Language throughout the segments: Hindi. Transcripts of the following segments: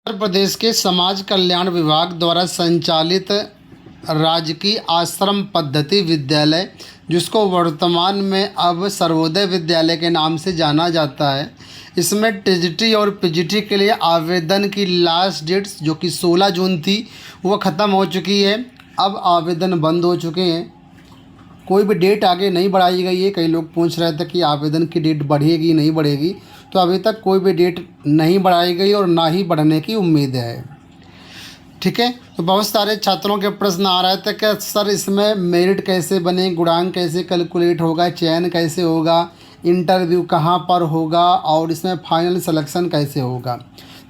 उत्तर प्रदेश के समाज कल्याण विभाग द्वारा संचालित राजकीय आश्रम पद्धति विद्यालय, जिसको वर्तमान में अब सर्वोदय विद्यालय के नाम से जाना जाता है, इसमें टीजीटी और पीजीटी के लिए आवेदन की लास्ट डेट जो कि 16 जून थी वो ख़त्म हो चुकी है। अब आवेदन बंद हो चुके हैं, कोई भी डेट आगे नहीं बढ़ाई गई है। कई लोग पूछ रहे थे कि आवेदन की डेट बढ़ेगी नहीं बढ़ेगी, तो अभी तक कोई भी डेट नहीं बढ़ाई गई और ना ही बढ़ने की उम्मीद है। ठीक है, तो बहुत सारे छात्रों के प्रश्न आ रहे थे कि सर इसमें मेरिट कैसे बने, गुणांक कैसे कैलकुलेट होगा, चयन कैसे होगा, इंटरव्यू कहाँ पर होगा और इसमें फाइनल सिलेक्शन कैसे होगा।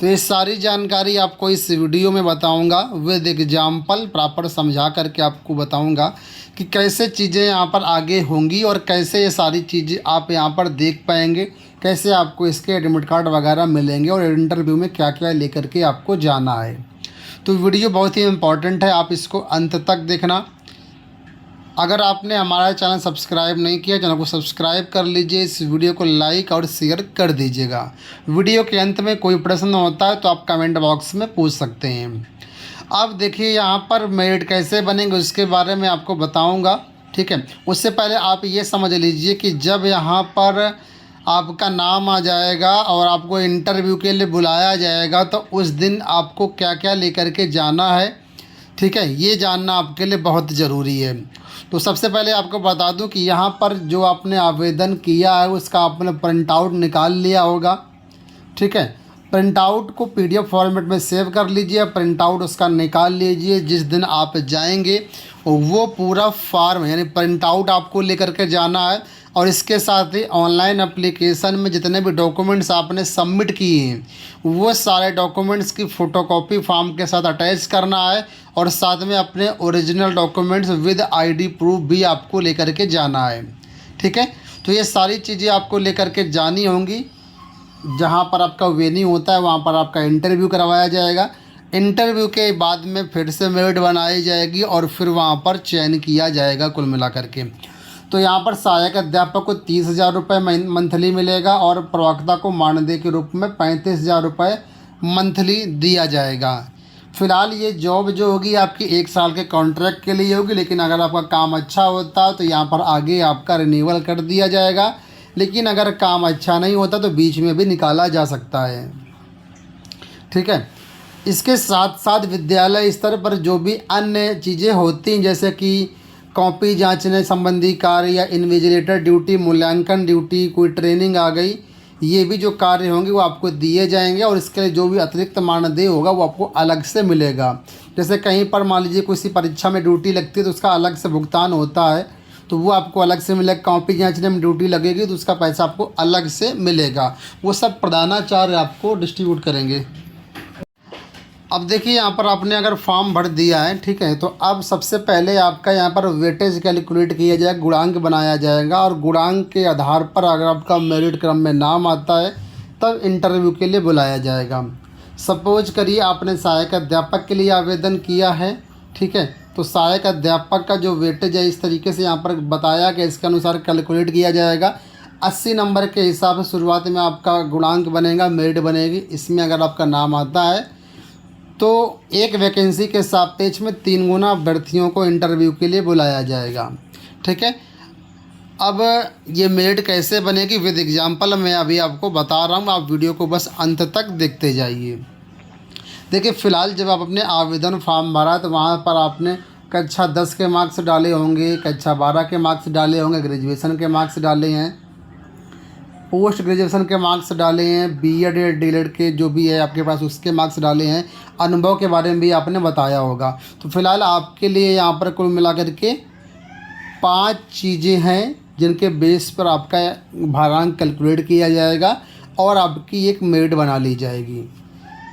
तो ये सारी जानकारी आपको इस वीडियो में बताऊंगा, विद एग्जाम्पल प्रॉपर समझा करके आपको बताऊंगा कि कैसे चीज़ें यहाँ पर आगे होंगी और कैसे ये सारी चीज़ें आप यहाँ पर देख पाएंगे, कैसे आपको इसके एडमिट कार्ड वगैरह मिलेंगे और इंटरव्यू में क्या क्या लेकर के आपको जाना है। तो वीडियो बहुत ही इम्पॉर्टेंट है, आप इसको अंत तक देखना। अगर आपने हमारा चैनल सब्सक्राइब नहीं किया, चैनल को सब्सक्राइब कर लीजिए, इस वीडियो को लाइक और शेयर कर दीजिएगा। वीडियो के अंत में कोई प्रश्न होता है तो आप कमेंट बॉक्स में पूछ सकते हैं। अब देखिए यहाँ पर मेरिट कैसे बनेंगे उसके बारे में आपको बताऊंगा। ठीक है, उससे पहले आप ये समझ लीजिए कि जब यहाँ पर आपका नाम आ जाएगा और आपको इंटरव्यू के लिए बुलाया जाएगा तो उस दिन आपको क्या क्या लेकर के जाना है, ठीक है, ये जानना आपके लिए बहुत ज़रूरी है। तो सबसे पहले आपको बता दूं कि यहाँ पर जो आपने आवेदन किया है उसका आपने प्रिंट आउट निकाल लिया होगा। ठीक है, प्रिंट आउट को पीडीएफ फॉर्मेट में सेव कर लीजिए, प्रिंट आउट उसका निकाल लीजिए। जिस दिन आप जाएंगे वो पूरा फॉर्म यानी प्रिंट आउट आपको लेकर के जाना है और इसके साथ ही ऑनलाइन एप्लीकेशन में जितने भी डॉक्यूमेंट्स आपने सबमिट किए हैं वो सारे डॉक्यूमेंट्स की फ़ोटोकॉपी फॉर्म के साथ अटैच करना है और साथ में अपने original documents with ID proof भी आपको लेकर के जाना है। ठीक है, तो ये सारी चीज़ें आपको लेकर के जानी होंगी। जहाँ पर आपका वेन्यू होता है वहाँ पर आपका इंटरव्यू करवाया जाएगा। इंटरव्यू के बाद में फिर से मेरिट बनाई जाएगी और फिर वहाँ पर चयन किया जाएगा कुल मिलाकर के। तो यहाँ पर सहायक अध्यापक को 30,000 रुपये मंथली मिलेगा और प्रवक्ता को मानदेय के रूप में 35,000 रुपये मंथली दिया जाएगा। फ़िलहाल ये जॉब जो होगी आपकी 1 साल के कॉन्ट्रैक्ट के लिए होगी, लेकिन अगर आपका काम अच्छा होता है तो यहाँ पर आगे आपका रिन्यूअल कर दिया जाएगा। लेकिन अगर काम अच्छा नहीं होता तो बीच में भी निकाला जा सकता है। ठीक है, इसके साथ साथ विद्यालय स्तर पर जो भी अन्य चीज़ें होती हैं जैसे कि कॉपी जांचने संबंधी कार्य या इन्विजिलेटर ड्यूटी, मूल्यांकन ड्यूटी, कोई ट्रेनिंग आ गई, ये भी जो कार्य होंगे वो आपको दिए जाएंगे और इसके लिए जो भी अतिरिक्त मानदेय होगा वो आपको अलग से मिलेगा। जैसे कहीं पर मान लीजिए किसी परीक्षा में ड्यूटी लगती है तो उसका अलग से भुगतान होता है, तो वो आपको अलग से मिलेगा। कॉपी जांचने में ड्यूटी लगेगी तो उसका पैसा आपको अलग से मिलेगा। वो सब प्रधानाचार्य आपको डिस्ट्रीब्यूट करेंगे। अब देखिए यहाँ पर आपने अगर फॉर्म भर दिया है, ठीक है, तो अब सबसे पहले आपका यहाँ पर वेटेज कैलकुलेट किया जाएगा, गुणांक बनाया जाएगा और गुणांक के आधार पर अगर आपका मेरिट क्रम में नाम आता है तब इंटरव्यू के लिए बुलाया जाएगा। सपोज करिए आपने सहायक अध्यापक के लिए आवेदन किया है, ठीक है, तो सहायक अध्यापक का जो वेटेज है इस तरीके से यहाँ पर बताया कि इसके अनुसार कैलकुलेट किया जाएगा। 80 नंबर के हिसाब से शुरुआत में आपका गुणांक बनेगा, मेरिट बनेगी। इसमें अगर आपका नाम आता है तो एक वैकेंसी के सापेक्ष में 3 गुना अभ्यर्थियों को इंटरव्यू के लिए बुलाया जाएगा। ठीक है, अब ये मेरिट कैसे बनेगी विद एग्जाम्पल मैं अभी आपको बता रहा हूँ, आप वीडियो को बस अंत तक देखते जाइए। देखिए फ़िलहाल जब आप अपने आवेदन फॉर्म भरा तो वहाँ पर आपने कक्षा 10 के मार्क्स डाले होंगे, कक्षा 12 के मार्क्स डाले होंगे, ग्रेजुएशन के मार्क्स डाले हैं, पोस्ट ग्रेजुएशन के मार्क्स डाले हैं, बीएड या डीएलएड के जो भी है आपके पास उसके मार्क्स डाले हैं, अनुभव के बारे में भी आपने बताया होगा। तो फ़िलहाल आपके लिए यहाँ पर कुल मिलाकर के 5 चीज़ें हैं जिनके बेस पर आपका भारांक कैलकुलेट किया जाएगा और आपकी एक मेरिट बना ली जाएगी।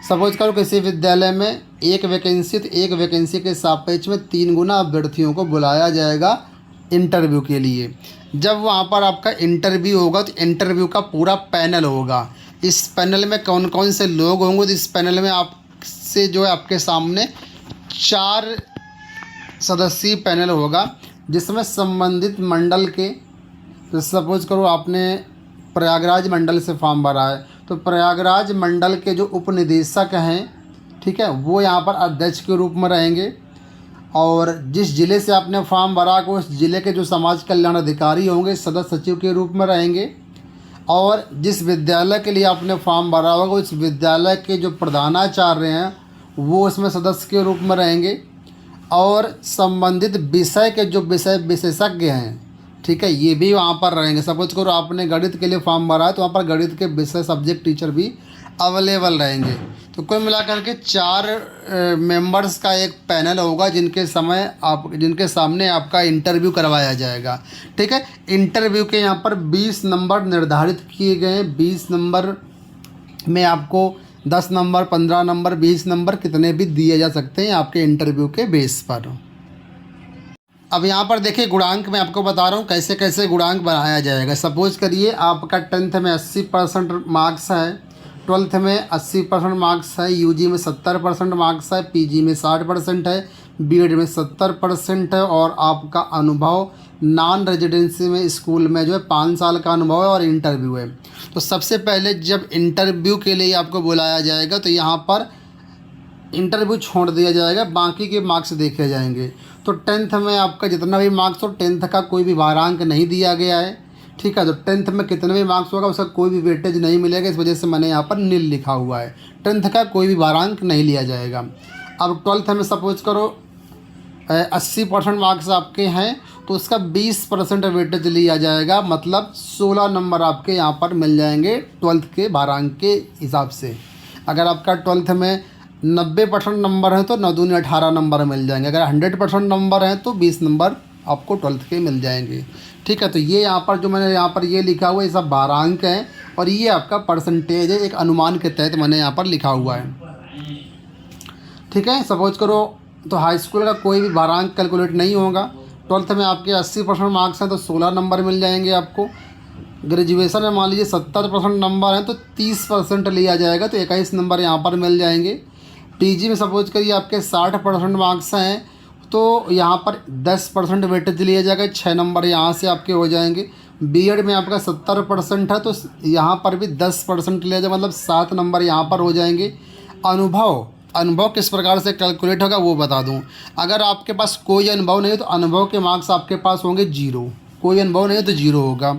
सपोज करो किसी विद्यालय में एक वैकेंसी, तो एक वैकेंसी के सापेक्ष में 3 गुना अभ्यर्थियों को बुलाया जाएगा इंटरव्यू के लिए। जब वहाँ पर आपका इंटरव्यू होगा तो इंटरव्यू का पूरा पैनल होगा। इस पैनल में कौन कौन से लोग होंगे, तो इस पैनल में आपसे जो है आपके सामने 4 सदस्यीय पैनल होगा जिसमें संबंधित मंडल के, तो सपोज करो आपने प्रयागराज मंडल से फॉर्म भरा है तो प्रयागराज मंडल के जो उपनिदेशक हैं ठीक है, वो यहाँ पर अध्यक्ष के रूप में रहेंगे। और जिस ज़िले से आपने फॉर्म भरा को उस ज़िले के जो समाज कल्याण अधिकारी होंगे सदस्य सचिव के रूप में रहेंगे। और जिस विद्यालय के लिए आपने फॉर्म भरा होगा उस विद्यालय के जो प्रधानाचार्य हैं वो उसमें सदस्य के रूप में रहेंगे। और संबंधित विषय के जो विशेषज्ञ हैं, ठीक है, ये भी वहाँ पर रहेंगे। सपोज करो आपने गणित के लिए फॉर्म भरा है तो वहाँ पर गणित के विषय सब्जेक्ट टीचर भी अवेलेबल रहेंगे। तो कुल मिलाकर के 4 मेंबर्स का एक पैनल होगा जिनके सामने आपका इंटरव्यू करवाया जाएगा। ठीक है, इंटरव्यू के यहाँ पर 20 नंबर निर्धारित किए गए हैं। 20 नंबर में आपको 10 नंबर, 15 नंबर, 20 नंबर कितने भी दिए जा सकते हैं आपके इंटरव्यू के बेस पर। अब यहाँ पर देखिए गुणांक मैं आपको बता रहा हूँ कैसे कैसे गुणांक बनाया जाएगा। सपोज करिए आपका 10th में 80% मार्क्स है, 12th में 80% मार्क्स है, यूजी में 70% मार्क्स है, पीजी में 60% है, बीएड में 70% है और आपका अनुभव नॉन रेजिडेंसी में स्कूल में जो है 5 साल का अनुभव है और इंटरव्यू है। तो सबसे पहले जब इंटरव्यू के लिए आपको बुलाया जाएगा तो यहाँ पर इंटरव्यू छोड़ दिया जाएगा, बाकी के मार्क्स देखे जाएंगे। तो 10th में आपका जितना भी मार्क्स हो 10th का कोई भी भारांक नहीं दिया गया है। ठीक है, तो 10th में कितने भी मार्क्स होगा उसका कोई भी वेटेज नहीं मिलेगा, इस वजह से मैंने यहाँ पर नील लिखा हुआ है। 10th का कोई भी भारांक नहीं लिया जाएगा। अब 12th में सपोज करो 80% मार्क्स आपके हैं तो उसका 20% वेटेज लिया जाएगा, मतलब 16 नंबर आपके यहाँ पर मिल जाएंगे 12th के भारांक के हिसाब से। अगर आपका 12th में 90% नंबर है तो 9 दूनी 18 नंबर मिल जाएंगे। अगर 100% नंबर हैं तो 20 नंबर आपको 12th के मिल जाएंगे। ठीक है, तो ये यहाँ पर जो मैंने यहाँ पर ये लिखा हुआ है ये सब भारांक हैं और ये आपका परसेंटेज है, एक अनुमान के तहत मैंने यहाँ पर लिखा हुआ है। ठीक है, सपोज करो तो हाई स्कूल का कोई भी भारांक कैलकुलेट नहीं होगा। 12th में आपके 80% मार्क्स हैं तो 16 नंबर मिल जाएंगे आपको। ग्रेजुएशन में मान लीजिए 70% नंबर हैं तो 30% लिया जाएगा तो 21 नंबर यहाँ पर मिल जाएंगे। पीजी में सपोज करिए आपके 60% मार्क्स हैं तो यहाँ पर 10% वेटेज लिया जाएगा, 6 नंबर यहाँ से आपके हो जाएंगे। बीएड में आपका 70% है तो यहाँ पर भी 10% लिया जाए, मतलब 7 नंबर यहाँ पर हो जाएंगे। अनुभव किस प्रकार से कैलकुलेट होगा वो बता दूं। अगर आपके पास कोई अनुभव नहीं है तो अनुभव के मार्क्स आपके पास होंगे 0, कोई अनुभव नहीं है तो 0 होगा।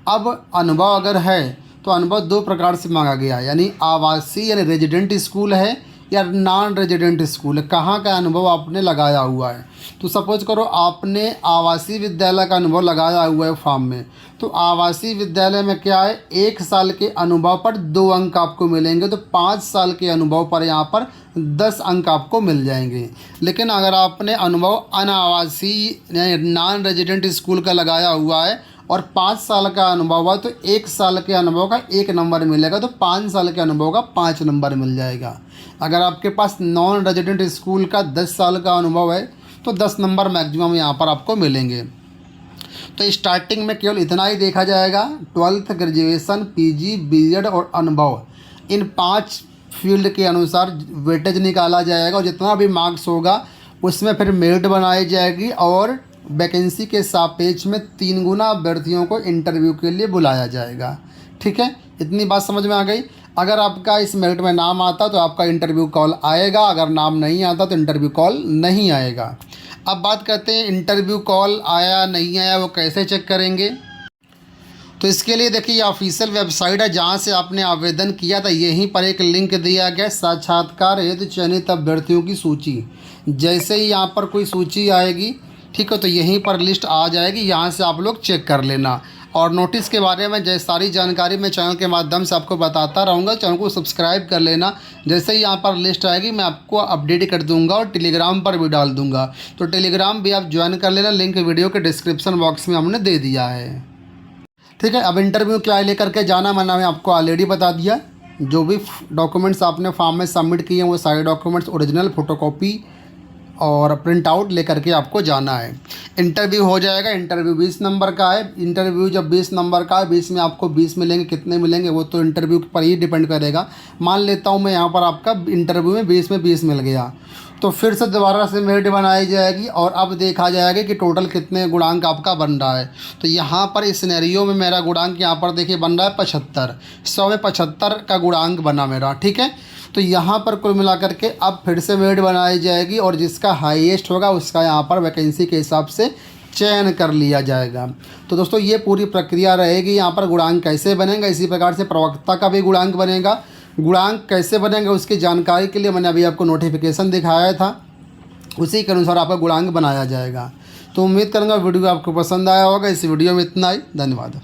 अब अनुभव अगर है तो अनुभव 2 प्रकार से मांगा गया है, यानी आवासीय यानी रेजिडेंट स्कूल है या नॉन रेजिडेंट स्कूल है, कहाँ का अनुभव आपने लगाया हुआ है। तो सपोज करो आपने आवासीय विद्यालय का अनुभव लगाया हुआ है फॉर्म में, तो आवासीय विद्यालय में क्या है 1 साल के अनुभव पर 2 अंक आपको मिलेंगे, तो 5 साल के अनुभव पर यहाँ पर 10 अंक आपको मिल जाएंगे। लेकिन अगर आपने अनुभव अनावासीय यानी नॉन रेजिडेंट स्कूल का लगाया हुआ है और 5 साल का अनुभव हुआ तो 1 साल के अनुभव का 1 नंबर मिलेगा, तो 5 साल के अनुभव का 5 नंबर मिल जाएगा। अगर आपके पास नॉन रेजिडेंट स्कूल का 10 साल का अनुभव है तो 10 नंबर मैक्सिमम यहाँ पर आपको मिलेंगे। तो स्टार्टिंग में केवल इतना ही देखा जाएगा, 12th, ग्रेजुएशन, पीजी, बीएड और अनुभव, इन 5 फील्ड के अनुसार वेटेज निकाला जाएगा और जितना भी मार्क्स होगा उसमें फिर मेरिट बनाई जाएगी और वैकेंसी के सापेक्ष में 3 गुना अभ्यर्थियों को इंटरव्यू के लिए बुलाया जाएगा। ठीक है, इतनी बात समझ में आ गई। अगर आपका इस मेरिट में नाम आता तो आपका इंटरव्यू कॉल आएगा, अगर नाम नहीं आता तो इंटरव्यू कॉल नहीं आएगा। अब बात करते हैं इंटरव्यू कॉल आया नहीं आया वो कैसे चेक करेंगे। तो इसके लिए देखिए ऑफिशियल वेबसाइट है जहाँ से आपने आवेदन किया था, यहीं पर एक लिंक दिया गया साक्षात्कार हेतु चयनित अभ्यर्थियों की सूची। जैसे ही यहाँ पर कोई सूची आएगी, ठीक है, तो यहीं पर लिस्ट आ जाएगी, यहाँ से आप लोग चेक कर लेना। और नोटिस के बारे में जैसे सारी जानकारी मैं चैनल के माध्यम से आपको बताता रहूँगा, चैनल को सब्सक्राइब कर लेना। जैसे ही यहाँ पर लिस्ट आएगी मैं आपको अपडेट कर दूँगा और टेलीग्राम पर भी डाल दूँगा, तो टेलीग्राम भी आप ज्वाइन कर लेना, लिंक वीडियो के डिस्क्रिप्शन बॉक्स में हमने दे दिया है। ठीक है, अब इंटरव्यू क्या लेकर के जाना मैंने आपको ऑलरेडी बता दिया। जो भी डॉक्यूमेंट्स आपने फॉर्म में सबमिट किए हैं वो सारे डॉक्यूमेंट्स ओरिजिनल, फोटोकॉपी और प्रिंट आउट लेकर के आपको जाना है। इंटरव्यू हो जाएगा। इंटरव्यू 20 नंबर का है। इंटरव्यू जब 20 नंबर का है, 20 में आपको 20 मिलेंगे, कितने मिलेंगे वो तो इंटरव्यू पर ही डिपेंड करेगा। मान लेता हूँ मैं यहाँ पर आपका इंटरव्यू में 20 मिल गया, तो फिर से दोबारा से मेरिट बनाई जाएगी और अब देखा जाएगा कि टोटल कितने गुणांक आपका बन रहा है। तो यहाँ पर इस सिनेरियो में मेरा गुणांक यहाँ पर देखिए बन रहा है 75, 100 में 75 का गुणांक बना मेरा, ठीक है। तो यहाँ पर कुल मिलाकर के अब फिर से मेरिट बनाई जाएगी और जिसका हाईएस्ट होगा उसका यहाँ पर वैकेंसी के हिसाब से चयन कर लिया जाएगा। तो दोस्तों ये पूरी प्रक्रिया रहेगी। यहाँ पर गुणांक कैसे बनेगा, इसी प्रकार से प्रवक्ता का भी गुणांक बनेगा। गुणांक कैसे बनेंगे उसकी जानकारी के लिए मैंने अभी आपको नोटिफिकेशन दिखाया था, उसी के अनुसार आपका गुणांक बनाया जाएगा। तो उम्मीद करूँगा वीडियो आपको पसंद आया होगा। इस वीडियो में इतना ही, धन्यवाद।